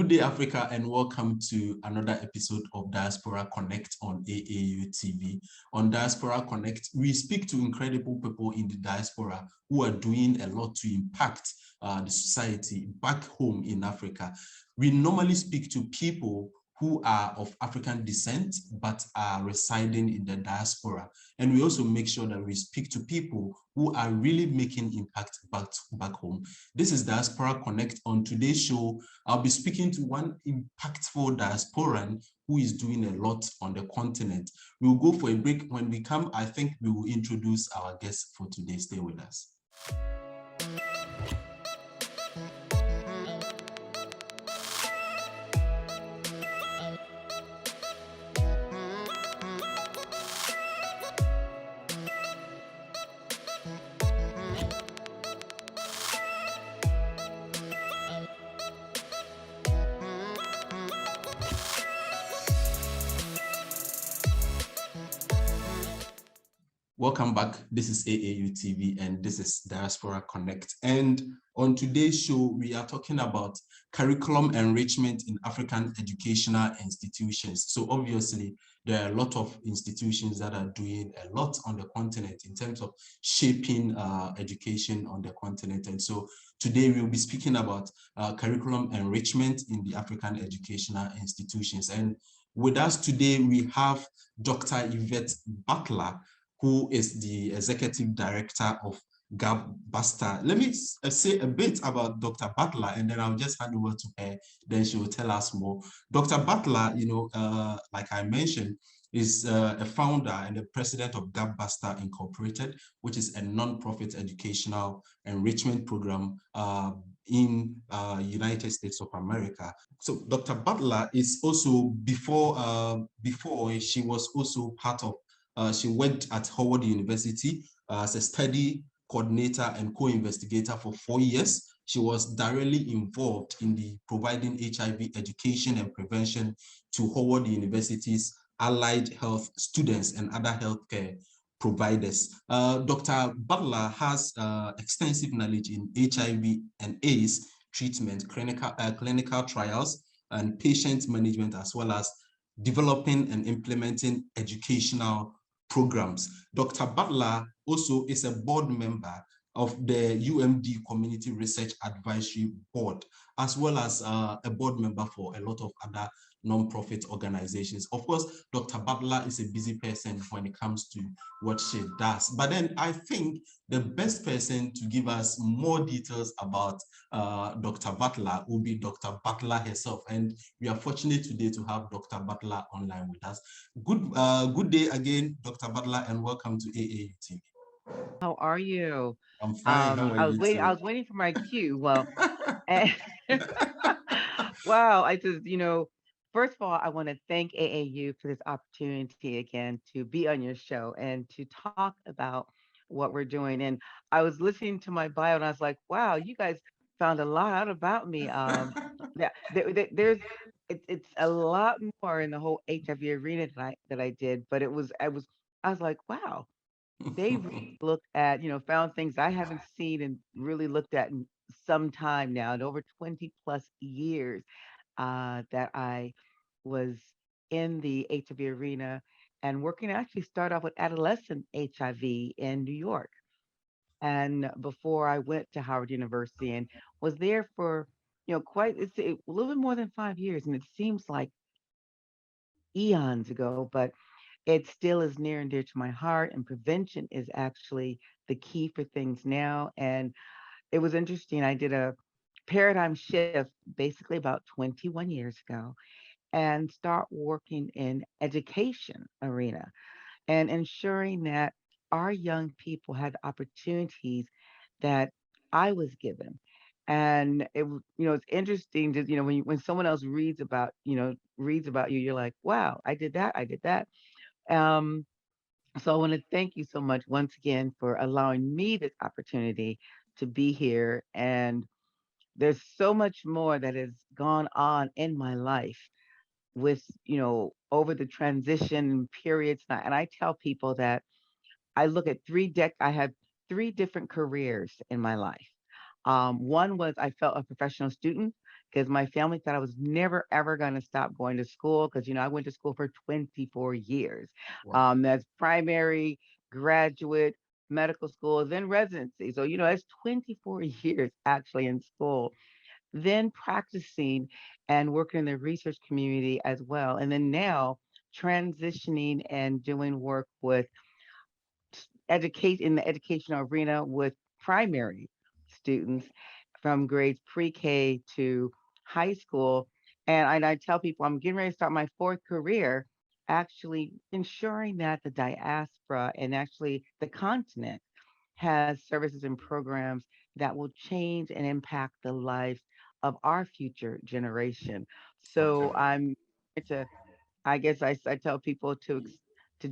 Good day, Africa, and welcome to another episode of Diaspora Connect on AAU TV. On Diaspora Connect, we speak to incredible people in the diaspora who are doing a lot to impact the society back home in Africa. We normally speak to people who are of African descent but are residing in the diaspora. And we also make sure that we speak to people who are really making impact back home. This is Diaspora Connect. On today's show, I'll be speaking to one impactful diasporan who is doing a lot on the continent. We'll go for a break. When we come, I think we will introduce our guest for today. Stay with us. Welcome back. This is AAU TV and this is Diaspora Connect. And on today's show, we are talking about curriculum enrichment in African educational institutions. So obviously, there are a lot of institutions that are doing a lot on the continent in terms of shaping education on the continent. And so today we'll be speaking about curriculum enrichment in the African educational institutions. And with us today, we have Dr. Yvette Butler, who is the executive director of GapBuster. Let me say a bit about Dr. Butler, and then I'll just hand over to her. Then she will tell us more. Dr. Butler, like I mentioned, is a founder and the president of Gab Buster Incorporated, which is a non-profit educational enrichment program in United States of America. So Dr. Butler is also, before she was also part of she worked at Howard University as a study coordinator and co-investigator for 4 years. She was directly involved in the providing HIV education and prevention to Howard University's allied health students and other healthcare providers. Dr. Butler has extensive knowledge in HIV and AIDS treatment, clinical trials, and patient management, as well as developing and implementing educational programs. Dr. Butler also is a board member of the UMD Community Research Advisory Board, as well as a board member for a lot of other non-profit organizations. Of course, Dr. Butler is a busy person when it comes to what she does. But then I think the best person to give us more details about Dr. Butler will be Dr. Butler herself. And we are fortunate today to have Dr. Butler online with us. Good day again, Dr. Butler, and welcome to AAU TV. How are you? I'm fine. How are you too? I was waiting for my cue. Well, eh, wow. First of all, I want to thank AAU for this opportunity again to be on your show and to talk about what we're doing. And I was listening to my bio and I was like, wow, you guys found a lot out about me. Yeah, it's a lot more in the whole HIV arena that I did, but I was like, wow, they really looked at, found things I haven't seen and really looked at in some time now, in over 20 plus years that I was in the HIV arena and working. I actually started off with adolescent HIV in New York. And before I went to Howard University and was there for, a little bit more than 5 years. And it seems like eons ago, but it still is near and dear to my heart. And prevention is actually the key for things now. And it was interesting. I did a paradigm shift basically about 21 years ago and start working in education arena and ensuring that our young people had opportunities that I was given. And it's interesting to, when someone else reads about you, you're like, wow, I did that. Um, so I want to thank you so much once again for allowing me this opportunity to be here. And there's so much more that has gone on in my life with, over the transition periods. And I tell people that I have three different careers in my life. One was I felt a professional student. because my family thought I was never ever going to stop going to school because I went to school for 24 years. Wow. That's primary, graduate, medical school, then residency. So that's 24 years actually in school, then practicing and working in the research community as well, and then now transitioning and doing work with educate in the educational arena with primary students from grades pre-K to high school. And I tell people I'm getting ready to start my fourth career, actually ensuring that the diaspora and actually the continent has services and programs that will change and impact the lives of our future generation. Okay. So I'm to I guess I tell people to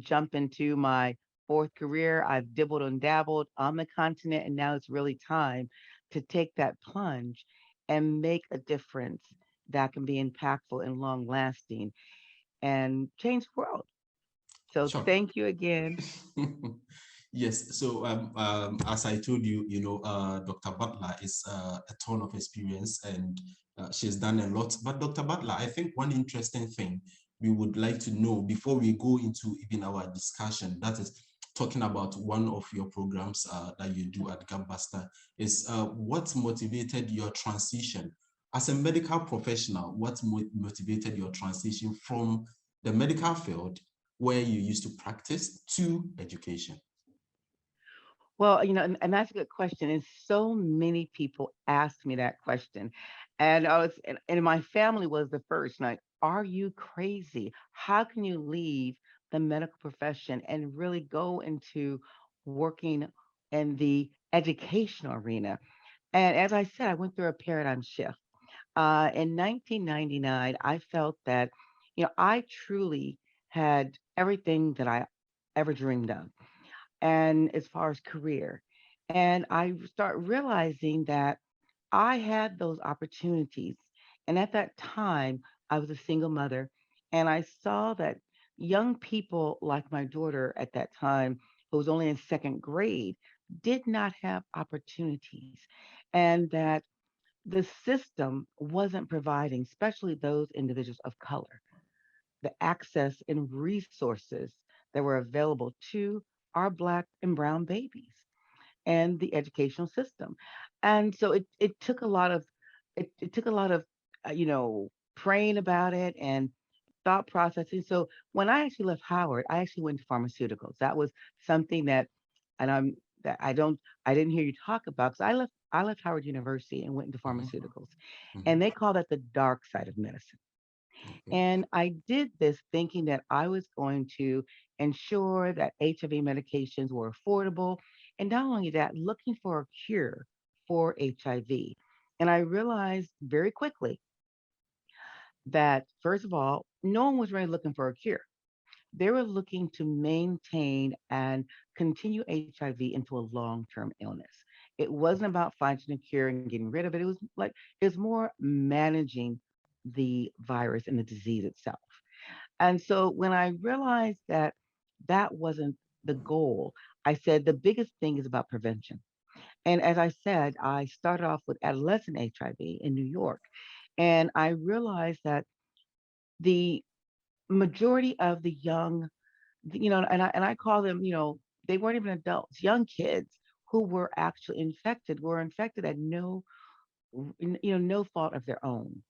jump into my fourth career. I've dibbled and dabbled on the continent, and now it's really time to take that plunge and make a difference that can be impactful and long lasting and change the world. So Sure. thank you again. Yes. So as I told you, Dr. Butler is a ton of experience and she's done a lot. But Dr. Butler, I think one interesting thing we would like to know before we go into even our discussion, that is talking about one of your programs that you do at GapBuster, is what motivated your transition as a medical professional? What motivated your transition from the medical field where you used to practice to education? Well, and that's a good question. And so many people ask me that question. And and my family was the first, like, are you crazy? How can you leave the medical profession and really go into working in the educational arena? And as I said, I went through a paradigm shift. In 1999, I felt that, I truly had everything that I ever dreamed of and as far as career. And I start realizing that I had those opportunities. And at that time, I was a single mother, and I saw that young people like my daughter at that time, who was only in second grade, did not have opportunities, and that the system wasn't providing, especially those individuals of color, the access and resources that were available to our Black and Brown babies and the educational system. And so it took a lot of it took a lot of praying about it and thought processing. So when I actually left Howard, I actually went to pharmaceuticals. That was something and I'm that I didn't hear you talk about because I left Howard University and went into Mhm, pharmaceuticals, and mhm. they call that the dark side of medicine. Okay. And I did this thinking that I was going to ensure that HIV medications were affordable. And not only that, looking for a cure for HIV. And I realized very quickly that, first of all, no one was really looking for a cure. They were looking to maintain and continue HIV into a long term illness. It wasn't about finding a cure and getting rid of it. It was more managing the virus and the disease itself. And so when I realized that that wasn't the goal, I said the biggest thing is about prevention. And as I said, I started off with adolescent HIV in New York. And I realized that the majority of the young, and I call them, they weren't even adults, young kids who were actually infected were infected at no fault of their own.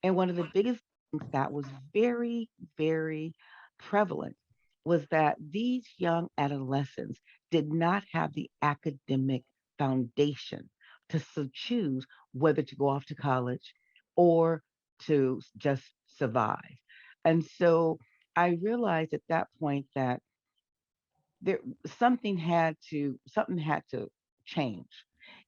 And one of the biggest things that was very, very prevalent was that these young adolescents did not have the academic foundation to choose whether to go off to college or to just survive. And so I realized at that point that there something had to change.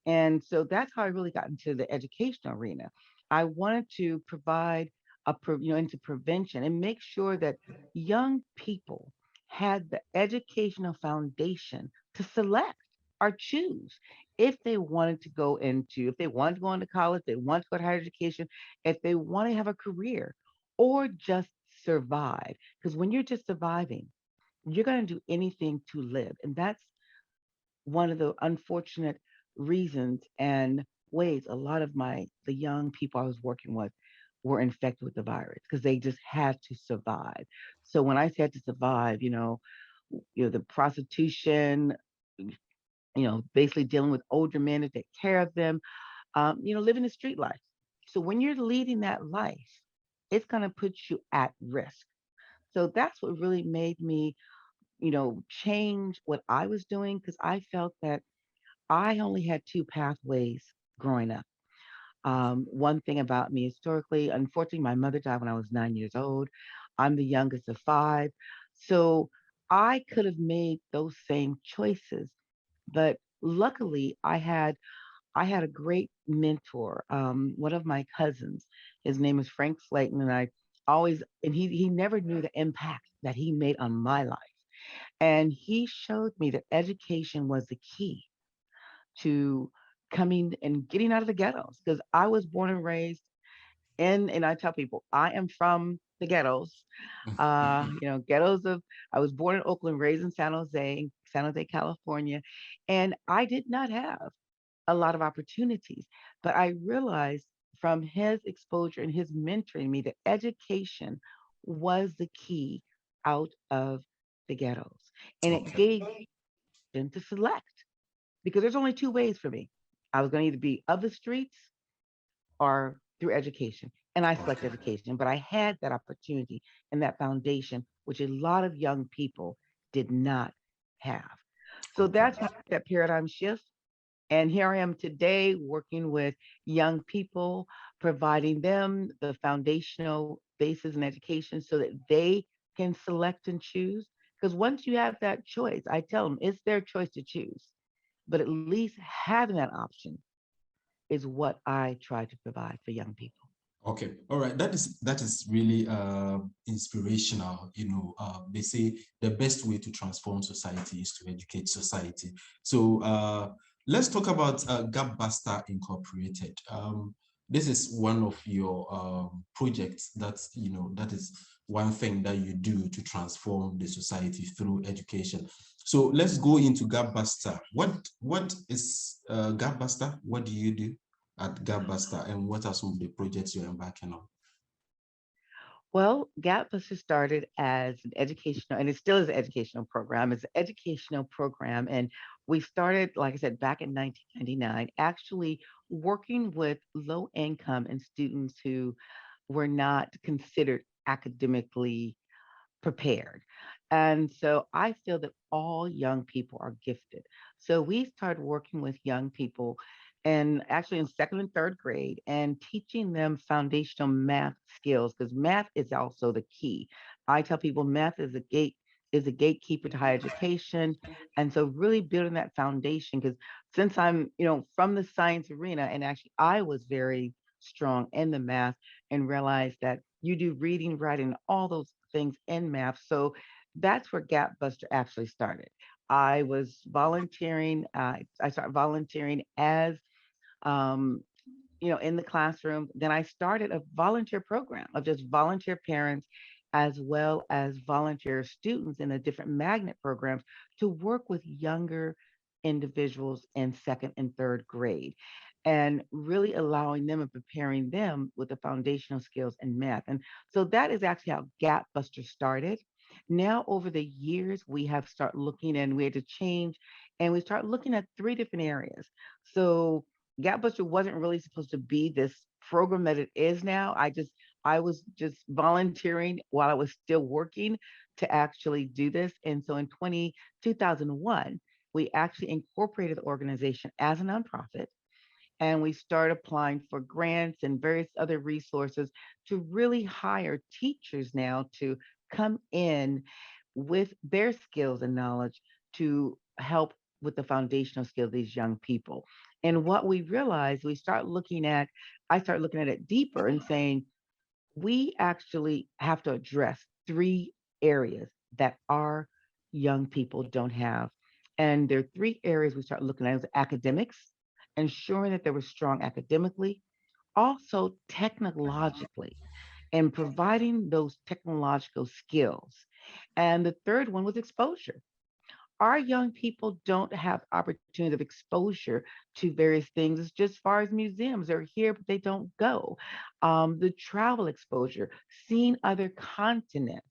And so that's how I really got into the educational arena. I wanted to provide into prevention and make sure that young people had the educational foundation to select or choose if they wanted to go into college, they want to go to higher education, if they want to have a career or just survive. Because when you're just surviving, you're going to do anything to live. And that's one of the unfortunate reasons and ways, a lot of the young people I was working with were infected with the virus because they just had to survive. So when I said to survive, the prostitution, basically dealing with older men to take care of them, living the street life. So when you're leading that life, it's going to put you at risk. So that's what really made me, change what I was doing because I felt that I only had two pathways growing up. One thing about me historically, unfortunately, my mother died when I was 9 years old. I'm the youngest of five. So I could have made those same choices. But luckily, I had a great mentor. One of my cousins, his name is Frank Slayton, and he never knew the impact that he made on my life. And he showed me that education was the key to coming and getting out of the ghettos because I was born and raised and I tell people I am from the ghettos. Ghettos of I was born in Oakland, raised in San Jose, California, and I did not have a lot of opportunities. But I realized from his exposure and his mentoring me that education was the key out of the ghettos. And it Okay. gave them to select because there's only two ways for me. I was going to either be of the streets or through education. And I select Okay. education, but I had that opportunity and that foundation, which a lot of young people did not have. So Okay. that's when that paradigm shift. And here I am today working with young people, providing them the foundational basis in education so that they can select and choose. Because once you have that choice, I tell them it's their choice to choose. But at least having that option is what I try to provide for young people. Okay, all right. That is really inspirational. They say the best way to transform society is to educate society. So let's talk about Gap Buster Incorporated. This is one of your projects that is one thing that you do to transform the society through education. So let's go into Gap Buster. What is Gap Buster? What do you do at GapBuster, and what are some of the projects you're embarking on? Well, GapBuster started as an educational, and it still is an educational program. It's an educational program, and we started, like I said, back in 1999, actually working with low income and students who were not considered academically prepared. And so I feel that all young people are gifted. So we started working with young people and actually in second and third grade and teaching them foundational math skills because math is also the key. I tell people math is a gatekeeper to higher education. And so really building that foundation because since I'm, from the science arena and actually I was very strong in the math and realized that you do reading, writing, all those things in math. So that's where GapBuster actually started. I was volunteering. I started volunteering as um, in the classroom. Then I started a volunteer program of just volunteer parents as well as volunteer students in the different magnet programs to work with younger individuals in second and third grade and really allowing them and preparing them with the foundational skills in math. And so that is actually how Gap Buster started. Now over the years we have started looking and we had to change and we start looking at three different areas. So GapBuster wasn't really supposed to be this program that it is now. I was just volunteering while I was still working to actually do this. And so in 2001, we actually incorporated the organization as a nonprofit and we started applying for grants and various other resources to really hire teachers now to come in with their skills and knowledge to help with the foundational skill of these young people. And what we realized, I started looking at it deeper and saying, we actually have to address three areas that our young people don't have. And there are three areas we start looking at: is academics, ensuring that they were strong academically, also technologically, and providing those technological skills. And the third one was exposure. our young people don't have opportunities of exposure to various things as far as museums. They're here, but they don't go. The travel exposure, seeing other continents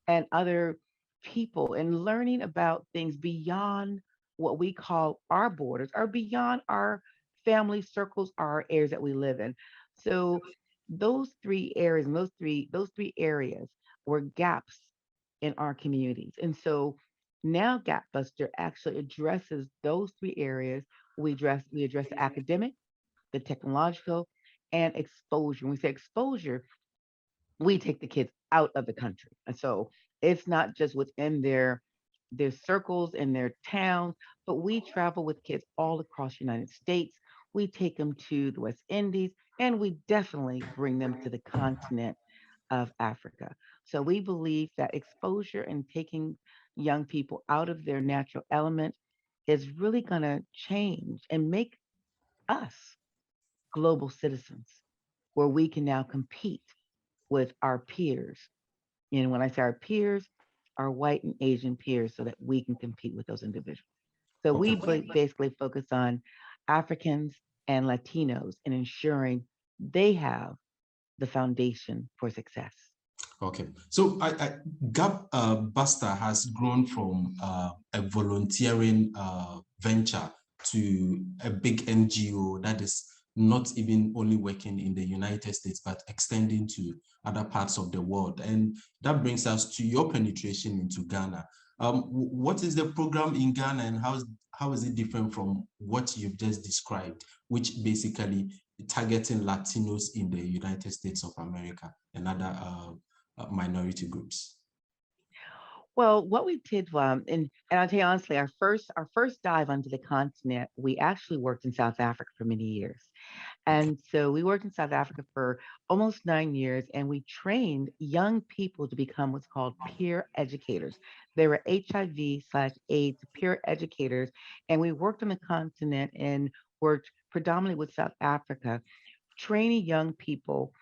and other people, and learning about things beyond what we call our borders or beyond our family circles, our areas that we live in. So those three areas and those three areas were gaps in our communities. And so now GapBuster actually addresses those three areas. We address the academic, the technological, and exposure. When we say exposure, we take the kids out of the country. And so it's not just within their circles and their towns, but we travel with kids all across the United States. We take them to the West Indies, and we definitely bring them to the continent of Africa. So we believe that exposure and taking young people out of their natural element is really going to change and make us global citizens where we can now compete with our peers. And when I say our peers, our white and Asian peers, so that we can compete with those individuals. So we Okay. basically focus on Africans and Latinos and ensuring they have the foundation for success. Okay, so Gap Buster has grown from a volunteering venture to a big NGO that is not even only working in the United States, but extending to other parts of the world. And that brings us to your penetration into Ghana. What is the program in Ghana, and how is it different from what you've just described, which basically targeting Latinos in the United States of America and other minority groups? Well, what we did, and I'll tell you honestly, our first dive onto the continent, we actually worked in South Africa for many years. Okay. And so we worked in South Africa for almost 9 years, and we trained young people to become what's called peer educators. They were HIV/AIDS peer educators, and we worked on the continent and worked predominantly with South Africa, training young people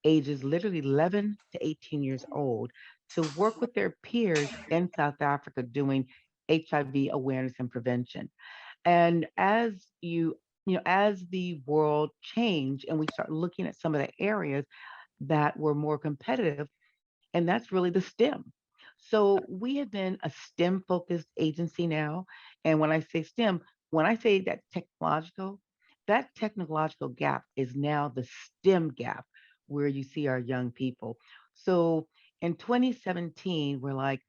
ages literally 11 to 18 years old to work with their peers in South Africa doing HIV awareness and prevention. And as the world changed and we start looking at some of the areas that were more competitive, and that's really the STEM. So we have been a STEM focused agency now. And when I say STEM, when I say that technological gap is now the STEM gap where you see our young people. So in 2017, we're like,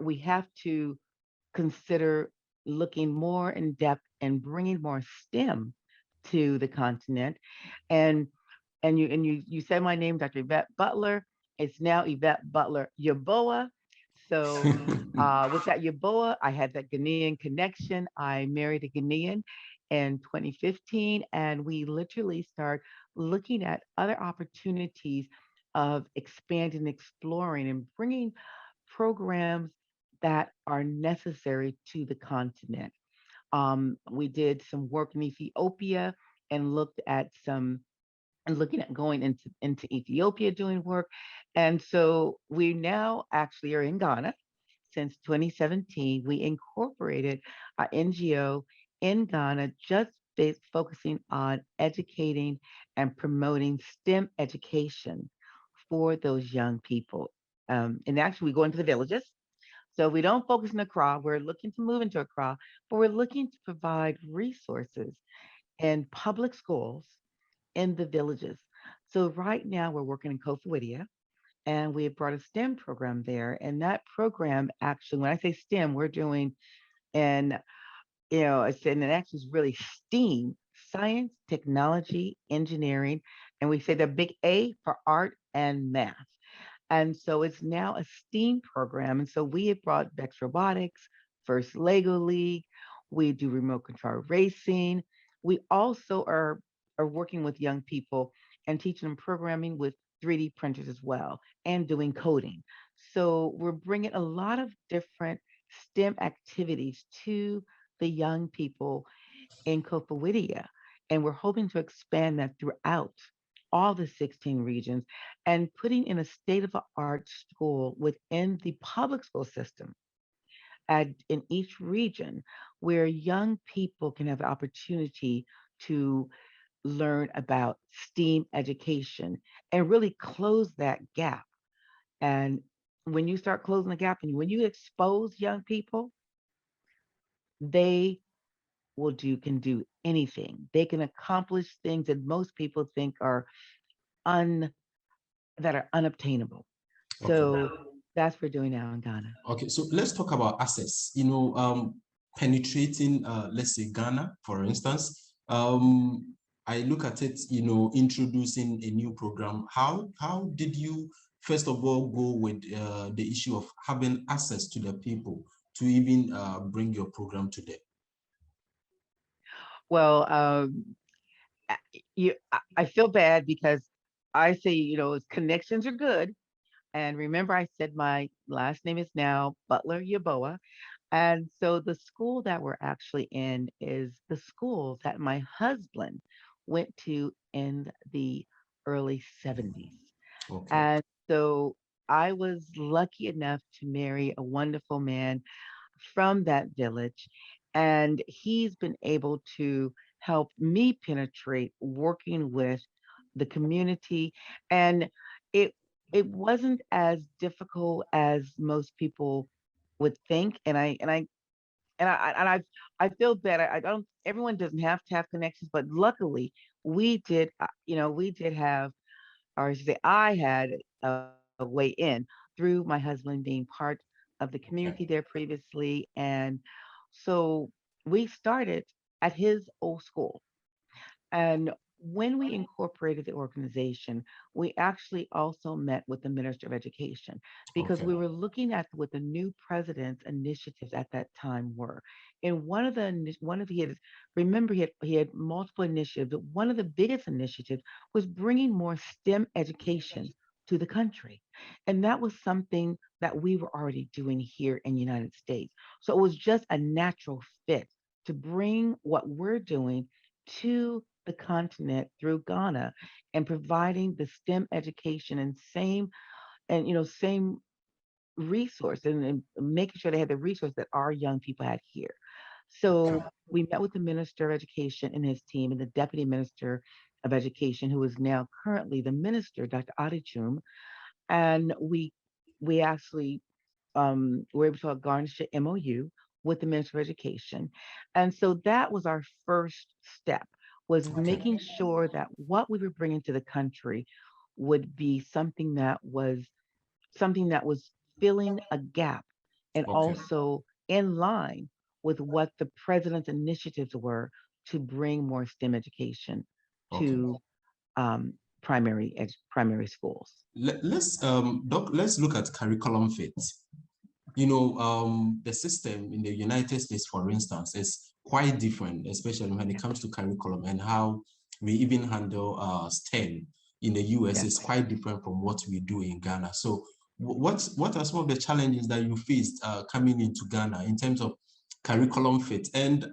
we have to consider looking more in depth and bringing more STEM to the continent. And you said my name, Dr. Yvette Butler. It's now Yvette Butler Yaboa. So with that Yaboa, I had that Ghanaian connection. I married a Ghanaian in 2015, and we literally start looking at other opportunities of expanding, exploring, and bringing programs that are necessary to the continent. We did some work in Ethiopia and looking at going into Ethiopia doing work. And so we now actually are in Ghana. Since 2017, we incorporated our NGO in Ghana, just focusing on educating and promoting STEM education for those young people. And actually, we go into the villages. So we don't focus in Accra. We're looking to move into Accra, but we're looking to provide resources in public schools in the villages. So right now we're working in Koforidua, and we have brought a STEM program there. And that program actually, when I say STEM, we're doing and and it actually is really STEAM, science, technology, engineering, and we say the big A for art and math. And so it's now a STEAM program. And so we have brought Bex Robotics, First Lego League. We do remote control racing. We also are working with young people and teaching them programming with 3D printers as well and doing coding. So we're bringing a lot of different STEM activities to the young people in Koforidua. And we're hoping to expand that throughout all the 16 regions and putting in a state of the art school within the public school system in each region where young people can have the opportunity to learn about STEAM education and really close that gap. And when you start closing the gap and when you expose young people, they can do anything. They can accomplish things that most people think are un that are unobtainable. Okay. So that's what we're doing now in Ghana. Okay, so let's talk about access. Penetrating, let's say Ghana, for instance. I look at it, introducing a new program. How did you first of all go with the issue of having access to the people to even bring your program to them? Well, I- I feel bad because I say, connections are good. And remember, I said my last name is now Butler Yaboa. And so the school that we're actually in is the school that my husband went to in the early 70s. Okay. And so I was lucky enough to marry a wonderful man from that village. And he's been able to help me penetrate working with the community. And it it wasn't as difficult as most people would think. And I feel bad. I don't. Everyone doesn't have to have connections, but luckily we did. We did have, or I should say, I had a way in through my husband being part of the community Okay. there previously, and so we started at his old school. And when we incorporated the organization, we actually also met with the Minister of Education because Okay. we were looking at what the new president's initiatives at that time were. And one of his, remember, he had multiple initiatives. But one of the biggest initiatives was bringing more STEM education to the country, and that was something that we were already doing here in the United States. So it was just a natural fit to bring what we're doing to the continent through Ghana and providing the STEM education and same resource and making sure they had the resource that our young people had here. Okay. So we met with the Minister of Education and his team and the Deputy Minister of Education, who is now currently the Minister, Dr. Adichum, and we actually were able to garnish an MOU with the Minister of Education. And so that was our first step, was Okay. making sure that what we were bringing to the country would be something that was filling a gap and Okay. also in line with what the president's initiatives were to bring more STEM education Okay. to primary schools. Let's look at curriculum fit. The system in the United States, for instance, is quite different, especially when it comes to curriculum and how we even handle STEM in the US Yes. is quite different from what we do in Ghana. So what are some of the challenges that you faced coming into Ghana in terms of curriculum fit? And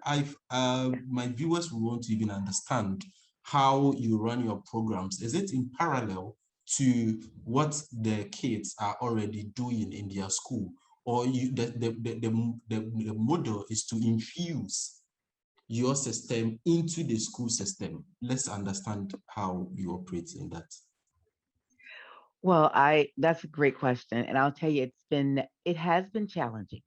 my viewers will want to even understand how you run your programs. Is it in parallel to what the kids are already doing in their school? Or the model is to infuse your system into the school system? Let's understand how you operate in that. Well, I that's a great question, and I'll tell you, it has been challenging,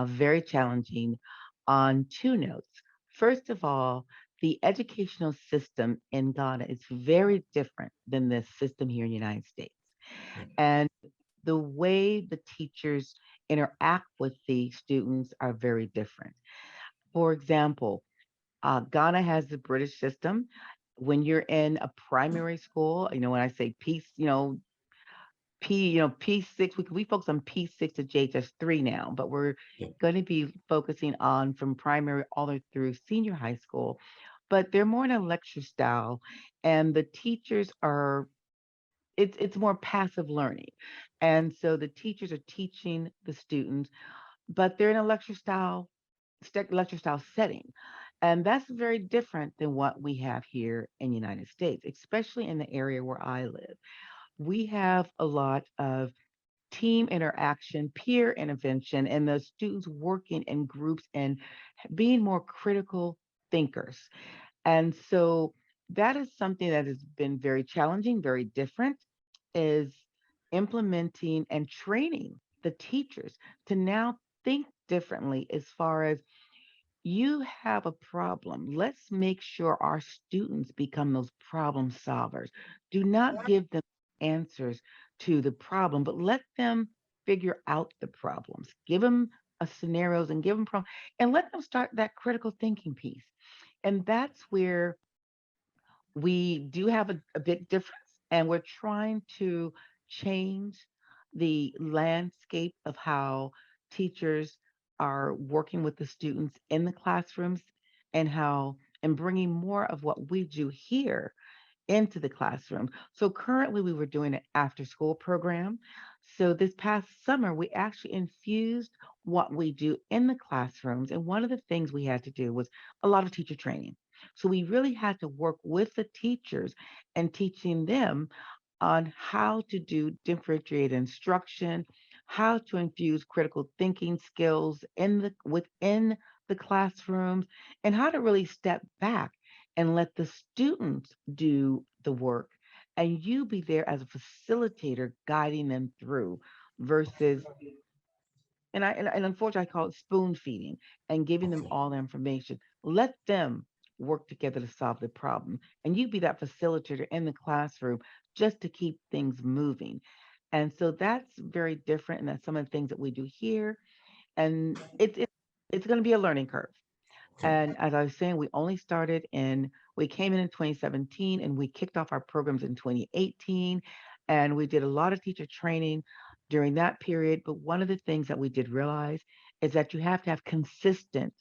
very challenging on two notes. First of all, the educational system in Ghana is very different than the system here in the United States, Yeah. and the way the teachers interact with the students are very different. For example, Ghana has the British system. When you're in a primary school, when I say peace, P6, we focus on P6 to JHS3 now, but we're Yeah. going to be focusing on from primary all the way through senior high school. But they're more in a lecture style, and the teachers are it's more passive learning. And so the teachers are teaching the students, but they're in a lecture style setting. And that's very different than what we have here in the United States, especially in the area where I live. We have a lot of team interaction, peer intervention, and the students working in groups and being more critical thinkers. And so that is something that has been very challenging, very different, is implementing and training the teachers to now think differently as far as you have a problem. Let's make sure our students become those problem solvers. Do not give them answers to the problem, but let them figure out the problems. Give them scenarios and give them problems and let them start that critical thinking piece. And that's where we do have a big difference, and we're trying to change the landscape of how teachers are working with the students in the classrooms and how and bringing more of what we do here into the classroom. So currently we were doing an after school program. So this past summer, we actually infused what we do in the classrooms. And one of the things we had to do was a lot of teacher training. So we really had to work with the teachers and teaching them on how to do differentiated instruction, how to infuse critical thinking skills in the within the classrooms, and how to really step back and let the students do the work and you be there as a facilitator guiding them through versus and unfortunately I call it spoon feeding and giving them Okay. all the information. Let them work together to solve the problem. And you be that facilitator in the classroom just to keep things moving. And so that's very different. And that's some of the things that we do here. And it's going to be a learning curve. Okay. And as I was saying, we came in 2017 and we kicked off our programs in 2018. And we did a lot of teacher training during that period. But one of the things that we did realize is that you have to have consistent,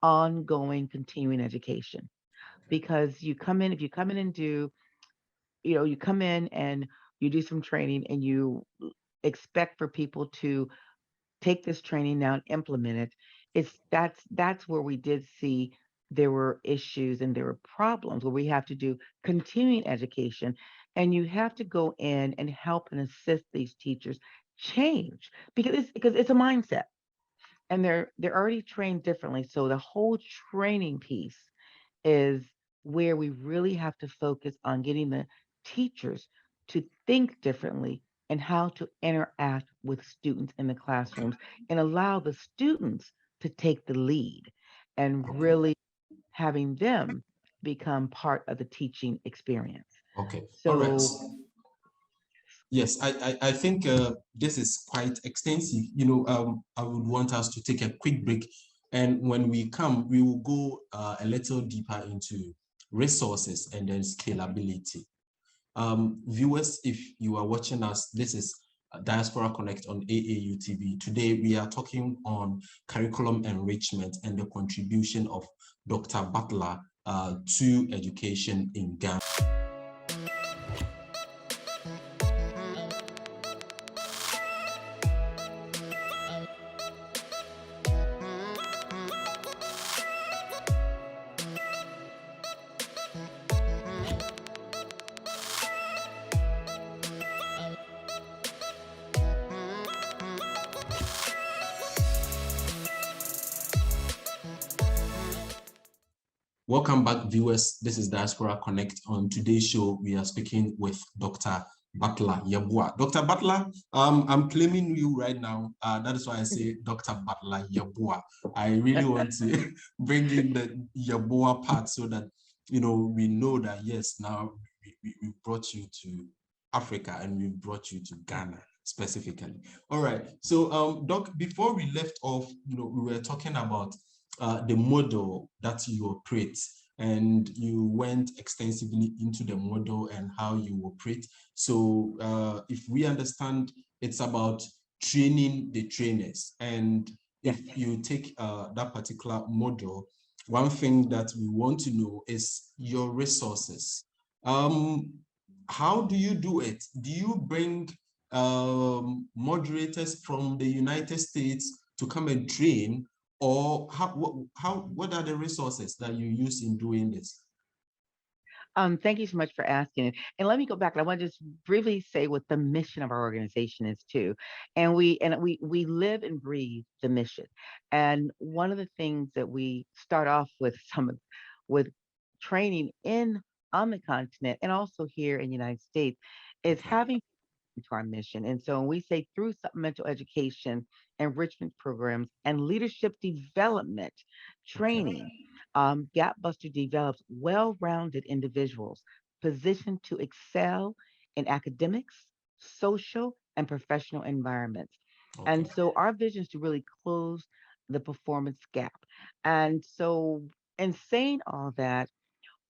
ongoing, continuing education because if you come in and do, you come in and you do some training and you expect for people to take this training now and implement it. That's where we did see there were issues and there were problems where we have to do continuing education and you have to go in and help and assist these teachers change because it's a mindset and they're already trained differently. So the whole training piece is where we really have to focus on getting the teachers to think differently and how to interact with students in the Okay. classrooms and allow the students to take the lead and Okay. really having them become part of the teaching experience. Okay. All right. So, Yes, I think this is quite extensive. I would want us to take a quick break. And when we come, we will go a little deeper into resources and then scalability. Viewers, if you are watching us, this is Diaspora Connect on AAU TV. Today, we are talking on curriculum enrichment and the contribution of Dr. Butler to education in Ghana. Welcome back, viewers. This is Diaspora Connect. On today's show, we are speaking with Dr. Butler Yeboah. Dr. Butler, I'm claiming you right now. That is why I say Dr. Butler Yeboah. I really want to bring in the Yeboah part so that we know that yes, now we brought you to Africa and we brought you to Ghana specifically. All right. So, Doc, before we left off, we were talking about the model that you operate, and you went extensively into the model and how you operate. So if we understand, it's about training the trainers. And if you take that particular model, one thing that we want to know is your resources. How do you do it? Do you bring moderators from the United States to come and train, or what are the resources that you use in doing this? Thank you so much for asking. And let me go back. I want to just briefly say what the mission of our organization is too. And we live and breathe the mission. And one of the things that we start off with with training in on the continent and also here in the United States is Okay. having to our mission. And so when we say through supplemental education, enrichment programs, and leadership development Okay. training, GapBuster develops well-rounded individuals positioned to excel in academics, social, and professional environments. Okay. And so our vision is to really close the performance gap. And so in saying all that,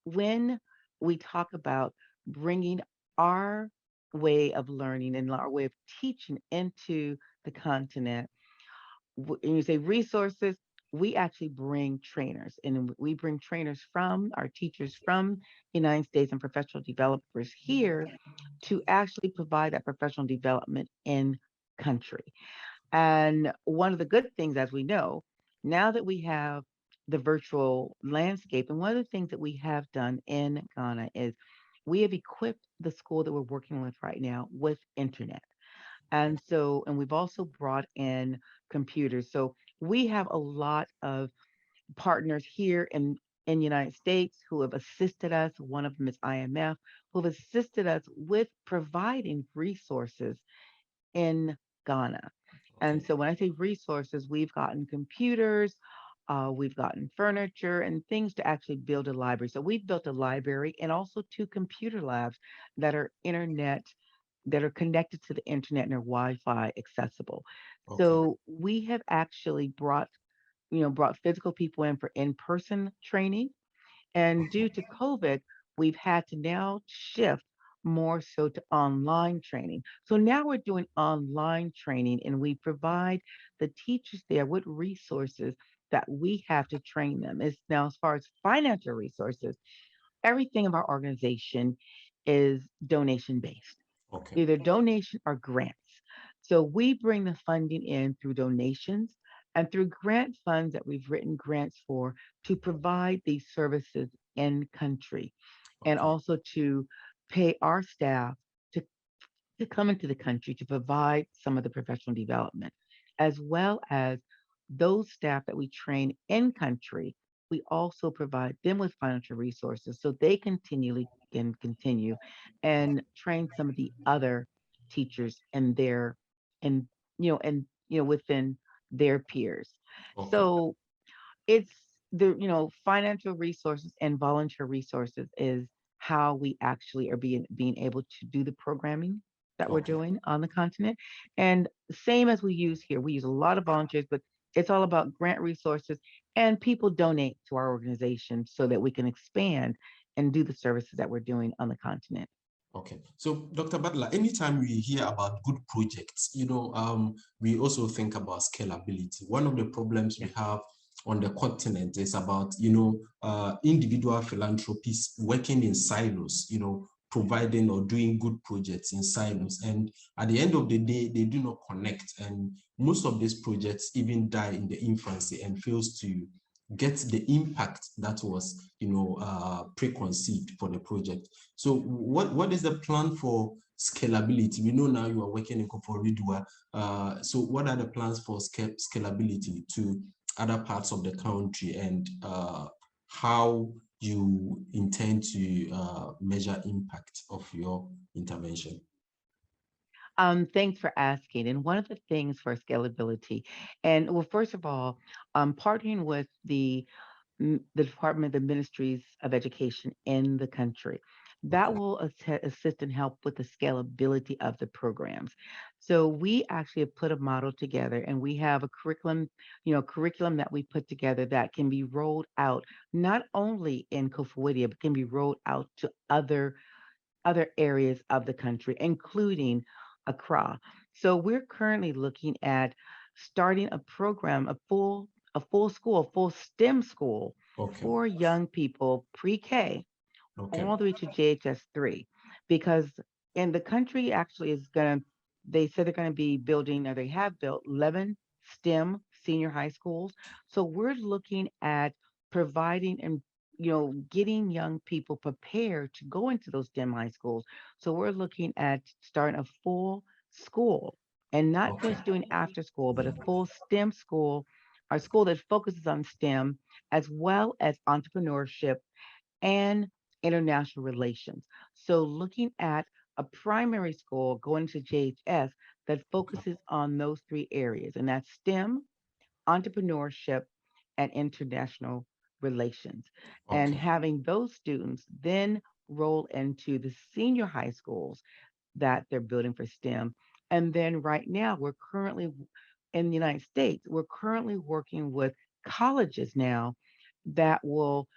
when we talk about bringing our way of learning and our way of teaching into the continent, and you say resources, we actually bring trainers, and we bring trainers from our teachers from the United States and professional developers here to actually provide that professional development in country. And one of the good things, as we know, now that we have the virtual landscape, and one of the things that we have done in Ghana is we have equipped the school that we're working with right now with internet. And so, and we've also brought in computers. So we have a lot of partners here in the United States who have assisted us. One of them is IMF, who have assisted us with providing resources in Ghana. Okay. And so when I say resources, we've gotten computers, we've gotten furniture and things to actually build a library. So we've built a library and also two computer labs that are internet, that are connected to the internet and are Wi-Fi accessible. Okay. So we have actually brought physical people in for in-person training, and due to COVID, we've had to now shift more so to online training. So now we're doing online training and we provide the teachers there with resources that we have to train them. It's now, as far as financial resources, everything of our organization is donation based, Okay. either donation or grants. So we bring the funding in through donations and through grant funds that we've written grants for to provide these services in country, and Okay. also to pay our staff to, to come into the country to provide some of the professional development, as well as those staff that we train in country. We also provide them with financial resources so they continually can continue and train some of the other teachers and their and within their peers. Okay. So it's the financial resources and volunteer resources is how we actually are being able to do the programming that we're Okay. doing on the continent. And same as we use here, we use a lot of volunteers, but it's all about grant resources, and people donate to our organization so that we can expand and do the services that we're doing on the continent. Okay. So, Dr. Butler, anytime we hear about good projects, we also think about scalability. One of the problems we Yeah. have on the continent is about, individual philanthropies working in silos, providing or doing good projects in silos. And at the end of the day, they do not connect. And most of these projects even die in the infancy and fails to get the impact that was, preconceived for the project. So what is the plan for scalability? We know now you are working in Koforidua. So what are the plans for scalability to other parts of the country, and how you intend to measure impact of your intervention? Thanks for asking. And one of the things for scalability, and well, first of all, partnering with the Department of the Ministries of Education in the country. That Okay. will assist and help with the scalability of the programs. So we actually have put a model together, and we have a curriculum that we put together that can be rolled out not only in Koforidua, but can be rolled out to other areas of the country, including Accra. So we're currently looking at starting a program, a full school, a full STEM school Okay. for young people pre-K Okay. all the way to JHS 3, because in the country actually is gonna they said they're gonna be building, or they have built 11 STEM senior high schools. So we're looking at providing getting young people prepared to go into those STEM high schools. So we're looking at starting a full school and not Okay. just doing after school, but a full STEM school, a school that focuses on STEM as well as entrepreneurship and international relations. So looking at a primary school going to JHS that focuses on those three areas, and that's STEM, entrepreneurship, and international relations. And Okay. having those students then roll into the senior high schools that they're building for STEM. And then right now, we're currently in the United States, we're currently working with colleges now that will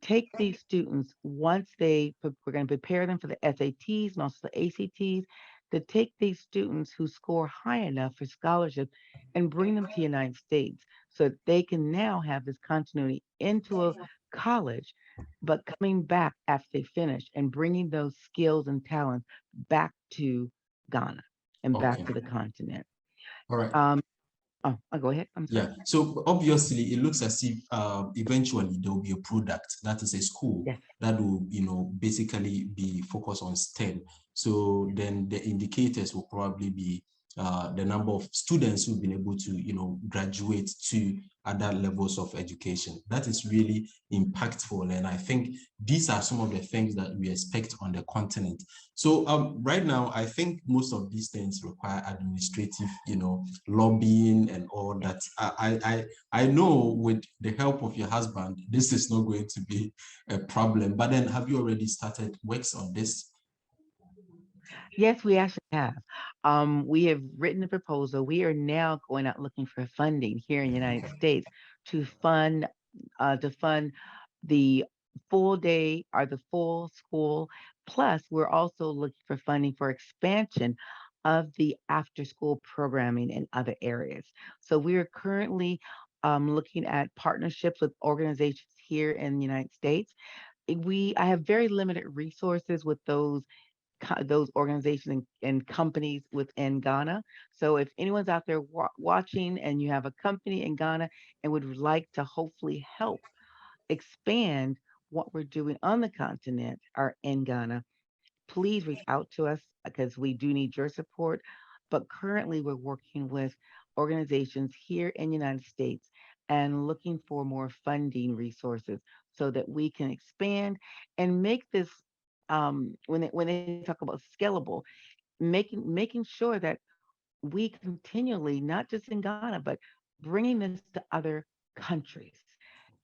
take these students once we're going to prepare them for the SATs and also the ACTs, to take these students who score high enough for scholarships and bring them to the United States so that they can now have this continuity into a college, but coming back after they finish and bringing those skills and talents back to Ghana and back Okay. to the continent. All right. Um, I'll go ahead. I'm sorry. Yeah, so obviously it looks as if eventually there will be a product that is a school Yes. that will, basically be focused on STEM. So then the indicators will probably be the number of students who've been able to, graduate to other levels of education. That is really impactful. And I think these are some of the things that we expect on the continent. So right now, I think most of these things require administrative, lobbying and all that. I know with the help of your husband, this is not going to be a problem. But then have you already started works on this? Yes, we actually have. We have written a proposal. We are now going out looking for funding here in the United States to fund the full day or the full school. Plus, we're also looking for funding for expansion of the after school programming in other areas. So we are currently looking at partnerships with organizations here in the United States. I have very limited resources with those organizations and companies within Ghana. So if anyone's out there watching and you have a company in Ghana and would like to hopefully help expand what we're doing on the continent or in Ghana, please reach out to us because we do need your support. But currently, we're working with organizations here in the United States and looking for more funding resources so that we can expand and make this when they talk about scalable, making sure that we continually, not just in Ghana, but bringing this to other countries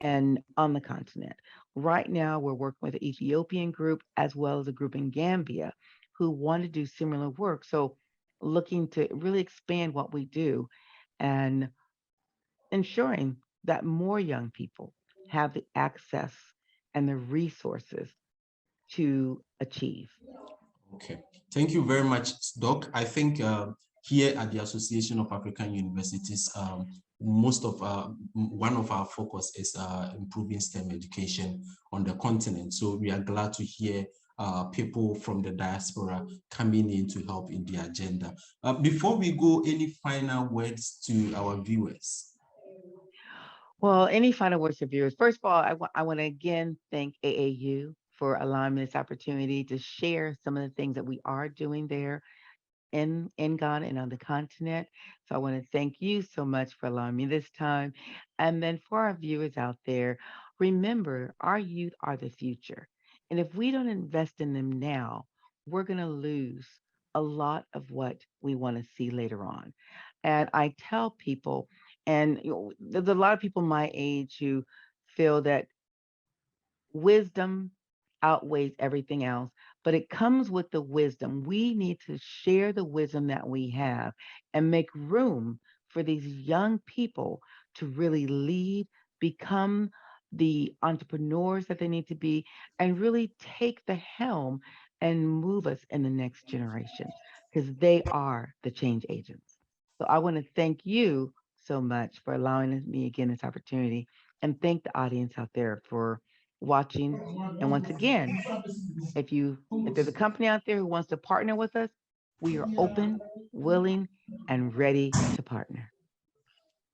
and on the continent. Right now, we're working with an Ethiopian group as well as a group in Gambia who want to do similar work. So, looking to really expand what we do and ensuring that more young people have the access and the resources to achieve. Okay, thank you very much, Doc. I think here at the Association of African Universities, one of our focus is improving STEM education on the continent. So we are glad to hear people from the diaspora coming in to help in the agenda. Before we go, any final words to our viewers? Well, any final words of viewers? First of all, I want to again thank AAU for allowing me this opportunity to share some of the things that we are doing there in Ghana and on the continent. So I want to thank you so much for allowing me this time. And then for our viewers out there, remember our youth are the future. And if we don't invest in them now, we're going to lose a lot of what we want to see later on. And I tell people, and there's a lot of people my age who feel that wisdom outweighs everything else, but it comes with the wisdom. We need to share the wisdom that we have and make room for these young people to really lead, become the entrepreneurs that they need to be, and really take the helm and move us in the next generation because they are the change agents. So I want to thank you so much for allowing me again this opportunity and thank the audience out there for watching. And once again, if there's a company out there who wants to partner with us, we are open, willing, and ready to partner.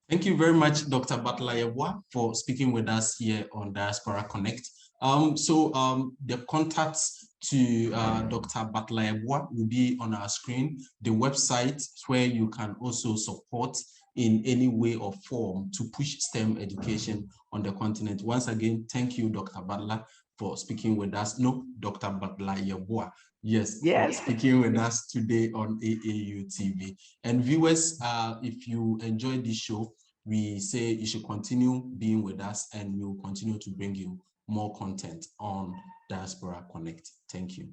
Thank you very much, Dr. Butler, for speaking with us here on Diaspora Connect. The contacts to Dr. Butler will be on our screen, the website where you can also support in any way or form to push STEM education on the continent. Once again, thank you, Dr. Butler, for speaking with us. No, Dr. Butler Yeboah. Yes, for speaking with us today on AAU TV. And viewers, if you enjoyed this show, we say you should continue being with us, and we'll continue to bring you more content on Diaspora Connect. Thank you.